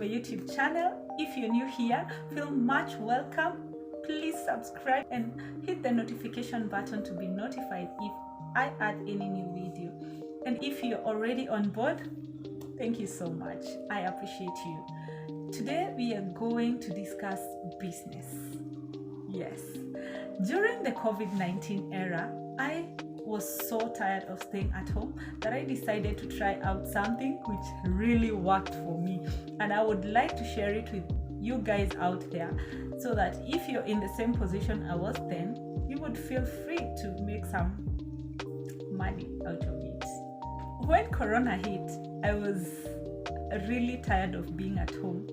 my YouTube channel. If you're new here, feel much welcome. Please subscribe and hit the notification button to be notified if I add any new video. And if you're already on board, thank you so much. I appreciate you. Today we are going to discuss business. Yes. During the COVID-19 era, I was so tired of staying at home that I decided to try out something which really worked for me. And I would like to share it with you guys out there so that if you're in the same position I was then, you would feel free to make some money out of it. When Corona hit, I was really tired of being at home,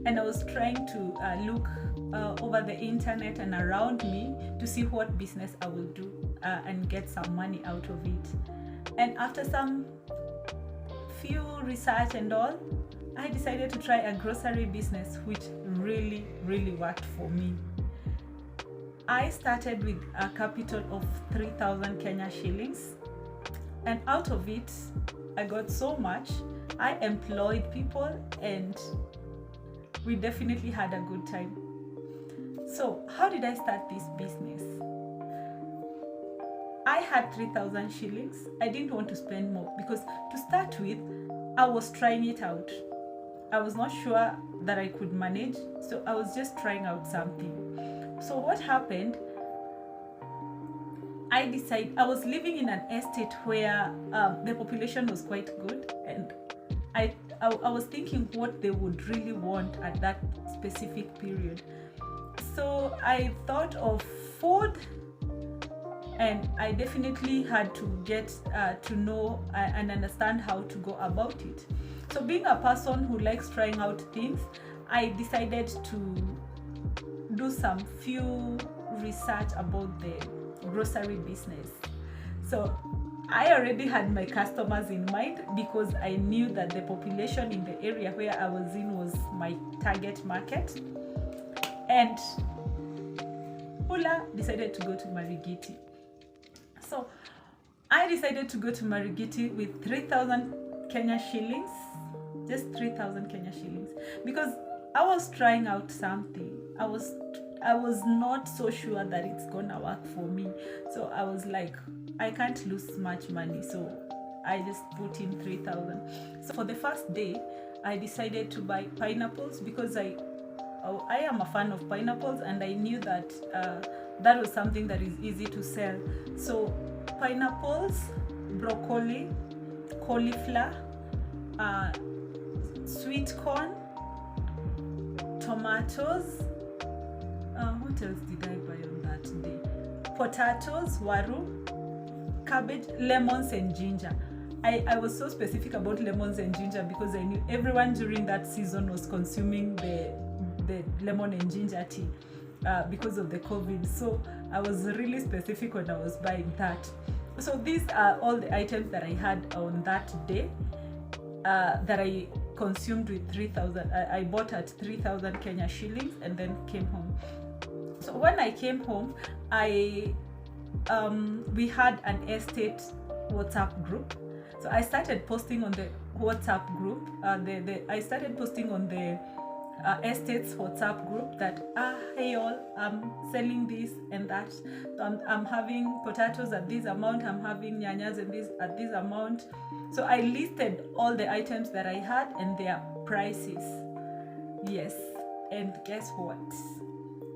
and I was trying to look over the internet and around me to see what business I will do and get some money out of it. And after some few research and all, I decided to try a grocery business, which really worked for me. I started with a capital of 3,000 Kenya shillings, and out of it I got so much. I employed people and we definitely had a good time. So how did I start this business? I had 3,000 shillings. I didn't want to spend more because to start with, I was trying it out. I was not sure that I could manage, so I was just trying out something. So what happened, I was living in an estate where the population was quite good, and I was thinking what they would really want at that specific period. So I thought of food, and I definitely had to get to know and understand how to go about it. So being a person who likes trying out things, I decided to do some few research about the grocery business. So I already had my customers in mind because I knew that the population in the area where I was in was my target market. And Hula decided to go to Marigiti. So I decided to go to Marigiti with 3,000 Kenya shillings, just 3,000 Kenya shillings, because I was trying out something. I was not so sure that it's gonna work for me. So I was like, I can't lose much money. So I just put in 3,000. So for the first day, I decided to buy pineapples because I am a fan of pineapples, and I knew that that was something that is easy to sell. So pineapples, broccoli, cauliflower, sweet corn, tomatoes, what else did I buy on that day? Potatoes, waru, cabbage, lemons and ginger. I was so specific about lemons and ginger because I knew everyone during that season was consuming the lemon and ginger tea because of the COVID. So I was really specific when I was buying that. So these are all the items that I had on that day that I consumed with 3,000. I bought at 3,000 Kenya shillings and then came home. So when I came home, we had an estate WhatsApp group. So I started posting on the WhatsApp group. I started posting on the estates WhatsApp group that hey all, I'm selling this and that. So I'm having potatoes at this amount. I'm having nyanyas and this at this amount. So I listed all the items that I had and their prices. Yes, and guess what?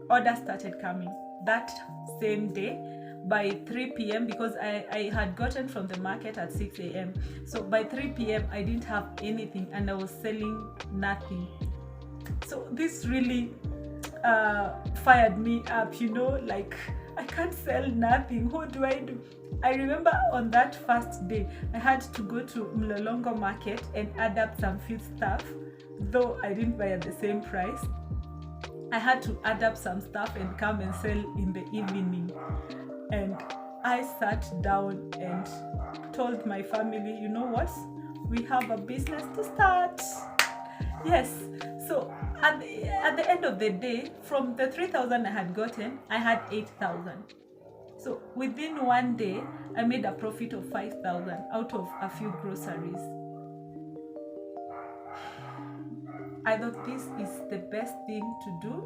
Orders started coming that same day by 3 p.m. because I had gotten from the market at 6 a.m. So by 3 p.m. I didn't have anything and I was selling nothing. So this really fired me up, like I can't sell nothing. What do I do? I remember on that first day, I had to go to Mlolongo market and add up some few stuff, though I didn't buy at the same price. I had to add up some stuff and come and sell in the evening. And I sat down and told my family, you know what? We have a business to start. Yes. So at the end of the day, from the 3,000 I had gotten, I had 8,000. So within one day, I made a profit of 5,000 out of a few groceries. I thought this is the best thing to do,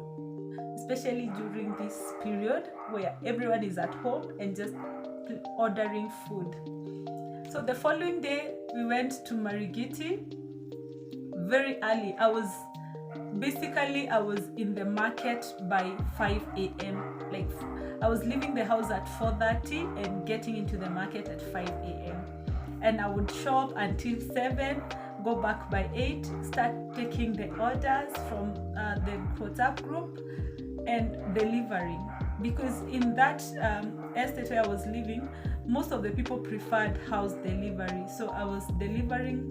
especially during this period where everyone is at home and just ordering food. So the following day, we went to Marigiti very early. I was in the market by 5 a.m. Like, I was leaving the house at 4:30 and getting into the market at 5 a.m. And I would shop until 7, go back by 8, start taking the orders from the WhatsApp group and delivering. Because in that estate where I was living, most of the people preferred house delivery. So I was delivering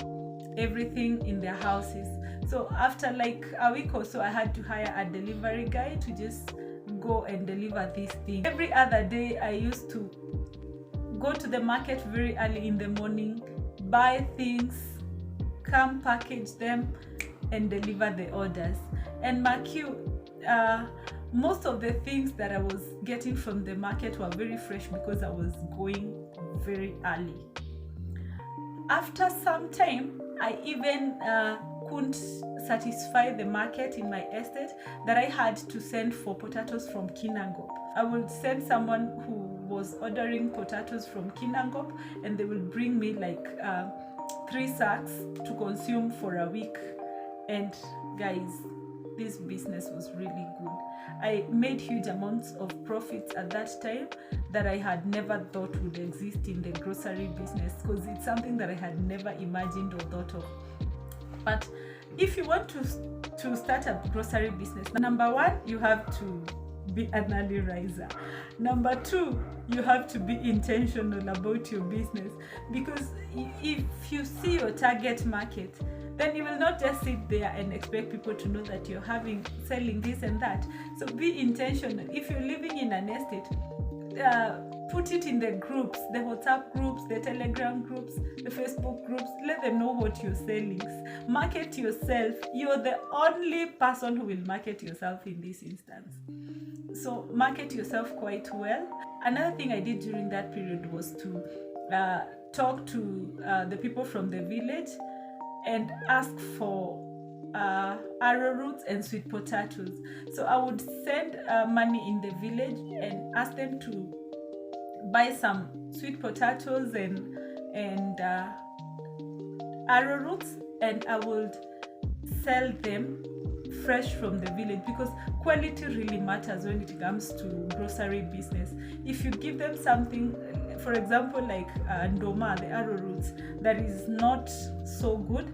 everything in their houses. So after like a week or so, I had to hire a delivery guy to just go and deliver these things. Every other day, I used to go to the market very early in the morning, buy things, come package them, and deliver the orders. And mark you, most of the things that I was getting from the market were very fresh because I was going very early. After some time, I even couldn't satisfy the market in my estate that I had to send for potatoes from Kinangop. I would send someone who was ordering potatoes from Kinangop, and they will bring me like 3 sacks to consume for a week. And guys, this business was really good. I made huge amounts of profits at that time that I had never thought would exist in the grocery business, because it's something that I had never imagined or thought of. But if you want to start a grocery business, number 1, you have to be an early riser. Number 2, you have to be intentional about your business, because if you see your target market, then you will not just sit there and expect people to know that you're selling this and that. So be intentional. If you're living in an estate, put it in the groups, the WhatsApp groups, the Telegram groups, the Facebook groups. Let them know what you're selling. Market yourself. You're the only person who will market yourself in this instance. So market yourself quite well. Another thing I did during that period was to talk to the people from the village and ask for arrowroots and sweet potatoes. So I would send money in the village and ask them to buy some sweet potatoes and arrowroots, and I would sell them fresh from the village, because quality really matters when it comes to grocery business. If you give them something, for example, like ndoma, the arrowroots, that is not so good,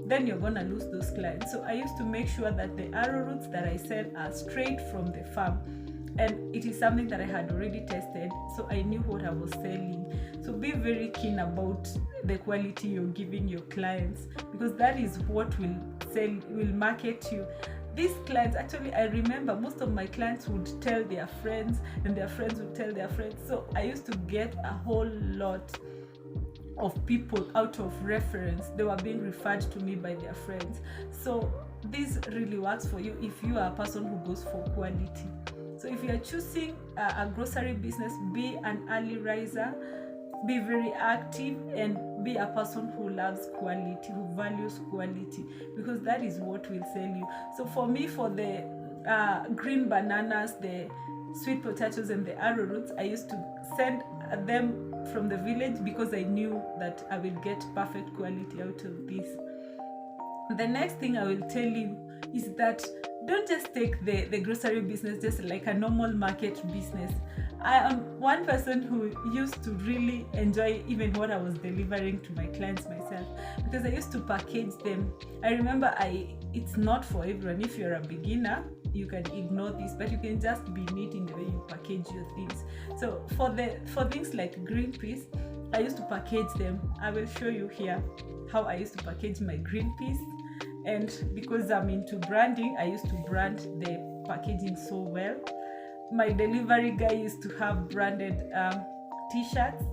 then you're gonna lose those clients. So I used to make sure that the arrowroots that I sell are straight from the farm, and it is something that I had already tested, so I knew what I was selling. So be very keen about the quality you're giving your clients, because that is what will market you. These clients, actually, I remember most of my clients would tell their friends, and their friends would tell their friends. So I used to get a whole lot of people out of reference. They were being referred to me by their friends. So this really works for you if you are a person who goes for quality. So if you are choosing a grocery business, be an early riser, be very active, and be a person who loves quality, who values quality, because that is what will sell you. So for me, for the green bananas, the sweet potatoes, and the arrowroots, I used to send them from the village because I knew that I will get perfect quality out of this. The next thing I will tell you is that don't just take the grocery business just like a normal market business. I am one person who used to really enjoy even what I was delivering to my clients myself, because I used to package them. I remember it's not for everyone. If you're a beginner, you can ignore this, but you can just be neat in the way you package your things. So for things like green peas, I used to package them. I will show you here how I used to package my green peas. And because I'm into branding, I used to brand the packaging so well. My delivery guy used to have branded t-shirts,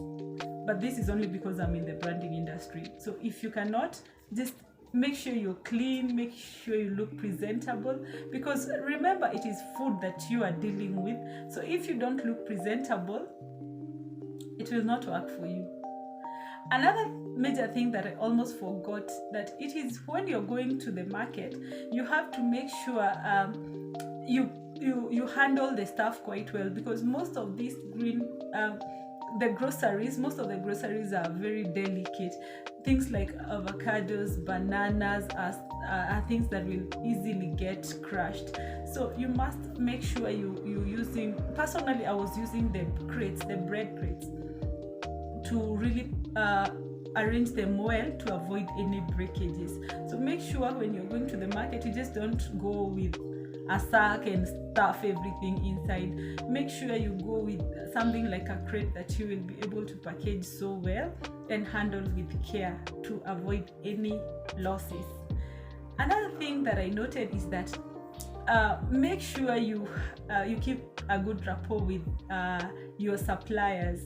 but this is only because I'm in the branding industry. So if you cannot, just make sure you're clean, make sure you look presentable, because remember, it is food that you are dealing with. So if you don't look presentable, it will not work for you. Another major thing that I almost forgot, that it is when you're going to the market, you have to make sure you handle the stuff quite well, because most of these most of the groceries are very delicate. Things like avocados, bananas are things that will easily get crushed. So you must make sure you're using, personally I was using the bread crates, to really arrange them well to avoid any breakages. So make sure when you're going to the market, you just don't go with a sack and stuff everything inside. Make sure you go with something like a crate that you will be able to package so well and handle with care to avoid any losses. Another thing that I noted is that make sure you keep a good rapport with your suppliers.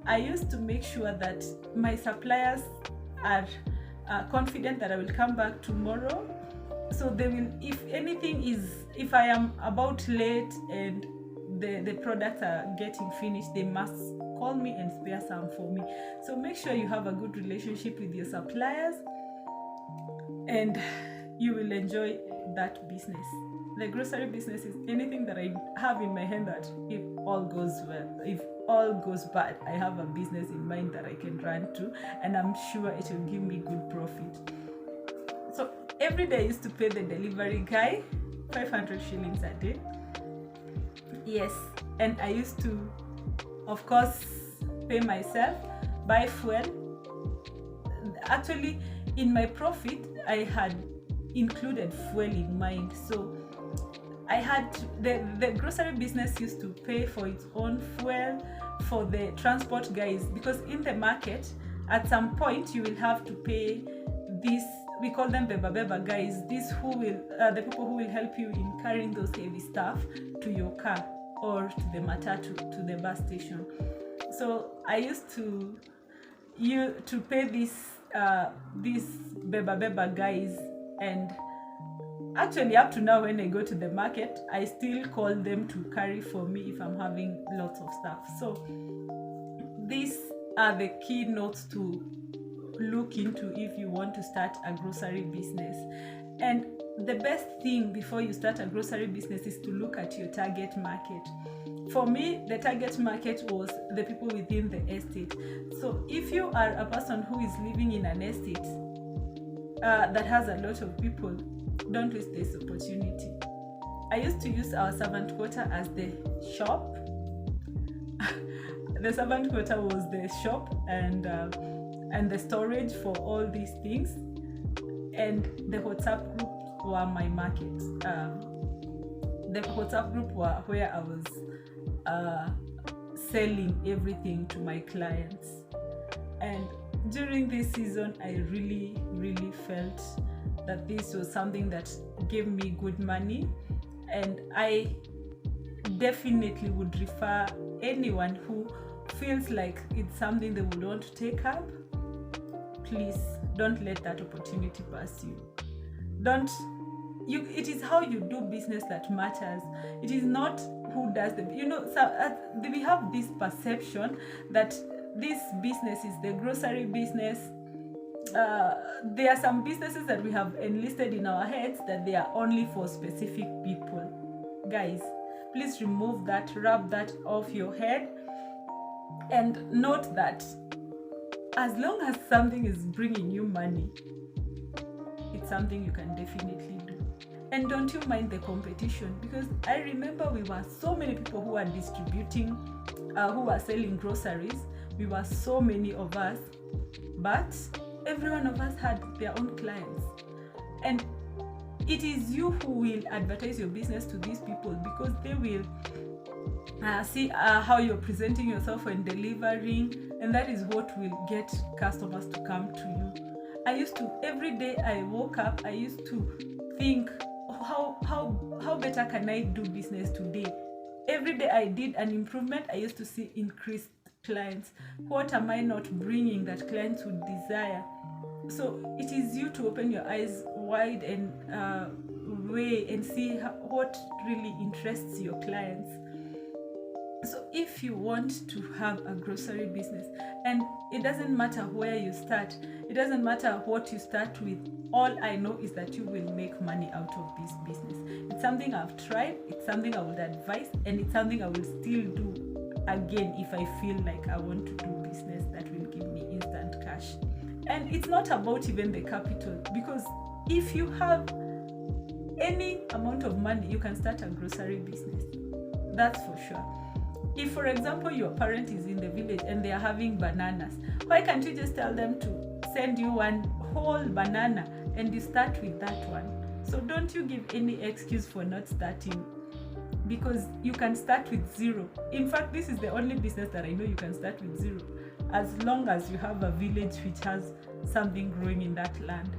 I used to make sure that my suppliers are confident that I will come back tomorrow. So they will, if I am about late and the products are getting finished, they must call me and spare some for me. So make sure you have a good relationship with your suppliers, and you will enjoy that business. The grocery business is anything that I have in my hand that if all goes well, if all goes bad, I have a business in mind that I can run to, and I'm sure it will give me good profit. So every day I used to pay the delivery guy 500 shillings a day. Yes, and I used to, of course, pay myself, buy fuel. Actually, in my profit, I had included fuel in mind. So I had the grocery business used to pay for its own fuel, for the transport guys, because in the market, at some point, you will have to pay this. We call them beba guys. These who will, the people who will help you in carrying those heavy stuff to your car or to the matatu, to the bus station. So I used to pay these beba guys, and actually up to now when I go to the market, I still call them to carry for me if I'm having lots of stuff. So these are the key notes to look into if you want to start a grocery business. And the best thing before you start a grocery business is to look at your target market. For me, the target market was the people within the estate. So if you are a person who is living in an estate that has a lot of people, don't waste this opportunity. I used to use our servant quarter as the shop. The servant quarter was the shop and the storage for all these things, and the WhatsApp group were my market. The WhatsApp group were where I was selling everything to my clients. And during this season, I really felt that this was something that gave me good money, and I definitely would refer anyone who feels like it's something they would want to take up. Please don't let that opportunity pass you. It is how you do business that matters. It is not who does we have this perception that this business is the grocery business. There are some businesses that we have enlisted in our heads that they are only for specific people. Guys, please remove that, rub that off your head, and note that as long as something is bringing you money, it's something you can definitely do. And don't you mind the competition, because I remember we were so many people who were distributing, who were selling groceries. We were so many of us, but every one of us had their own clients. And it is you who will advertise your business to these people, because they will see how you're presenting yourself when delivering, and that is what will get customers to come to you. Every day I woke up, I used to think, how better can I do business today? Every day I did an improvement. I used to see increased clients. What am I not bringing that clients would desire? So it is you to open your eyes wide and weigh and see what really interests your clients. So if you want to have a grocery business, and it doesn't matter where you start. It doesn't matter what you start with. All I know is that you will make money out of this business. It's something I've tried, it's something I would advise, and it's something I will still do again if I feel like I want to do business that will give me instant cash. And it's not about even the capital, because if you have any amount of money, you can start a grocery business. That's for sure. If, for example, your parent is in the village and they are having bananas, why can't you just tell them to send you one whole banana and you start with that one? So don't you give any excuse for not starting, because you can start with zero. In fact, this is the only business that I know you can start with zero, as long as you have a village which has something growing in that land.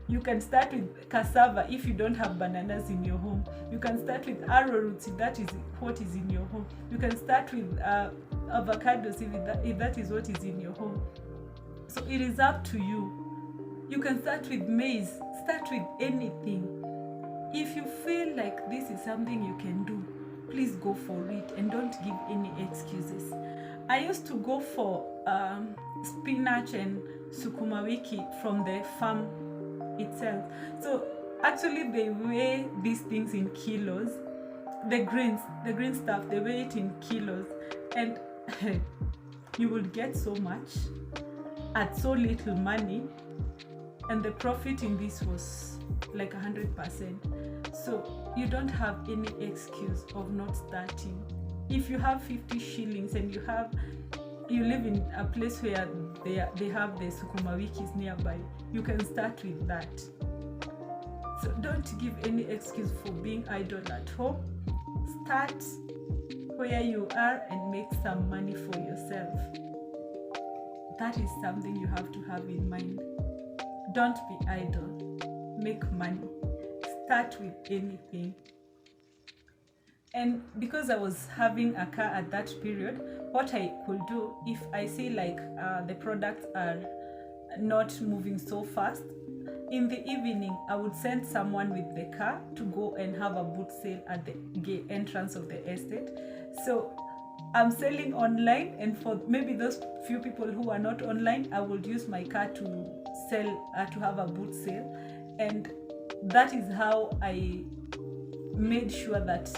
You can start with cassava if you don't have bananas in your home. You can start with arrowroots if that is what is in your home. You can start with avocados if that is what is in your home. So it is up to you. You can start with maize, start with anything. If you feel like this is something you can do, please go for it and don't give any excuses. I used to go for spinach and sukuma wiki from the farm itself. So actually they weigh these things in kilos. The green stuff, they weigh it in kilos, and you will get so much at so little money, and the profit in this was like 100%. So you don't have any excuse of not starting. If you have 50 shillings and you live in a place where they have the sukuma wikis nearby, you can start with that. So don't give any excuse for being idle at home. Start where you are and make some money for yourself. That is something you have to have in mind. Don't be idle. Make money. Start with anything. And because I was having a car at that period, what I could do, if I see like the products are not moving so fast, in the evening I would send someone with the car to go and have a boot sale at the entrance of the estate. So I'm selling online, and for maybe those few people who are not online, I would use my car to sell, to have a boot sale. And that is how I made sure that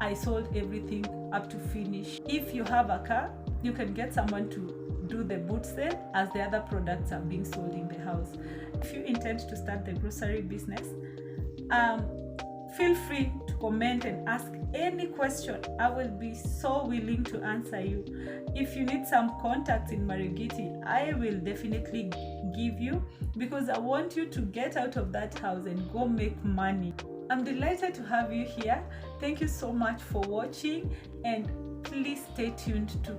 I sold everything up to finish. If you have a car, you can get someone to do the boot sale as the other products are being sold in the house. If you intend to start the grocery business, feel free to comment and ask any question. I will be so willing to answer you. If you need some contacts in Marigiti, I will definitely give you, because I want you to get out of that house and go make money. I'm delighted to have you here. Thank you so much for watching, and please stay tuned to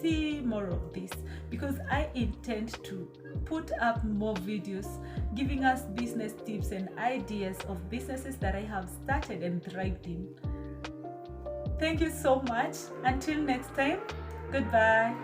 see more of this, because I intend to put up more videos giving us business tips and ideas of businesses that I have started and thrived in. Thank you so much. Until next time, goodbye.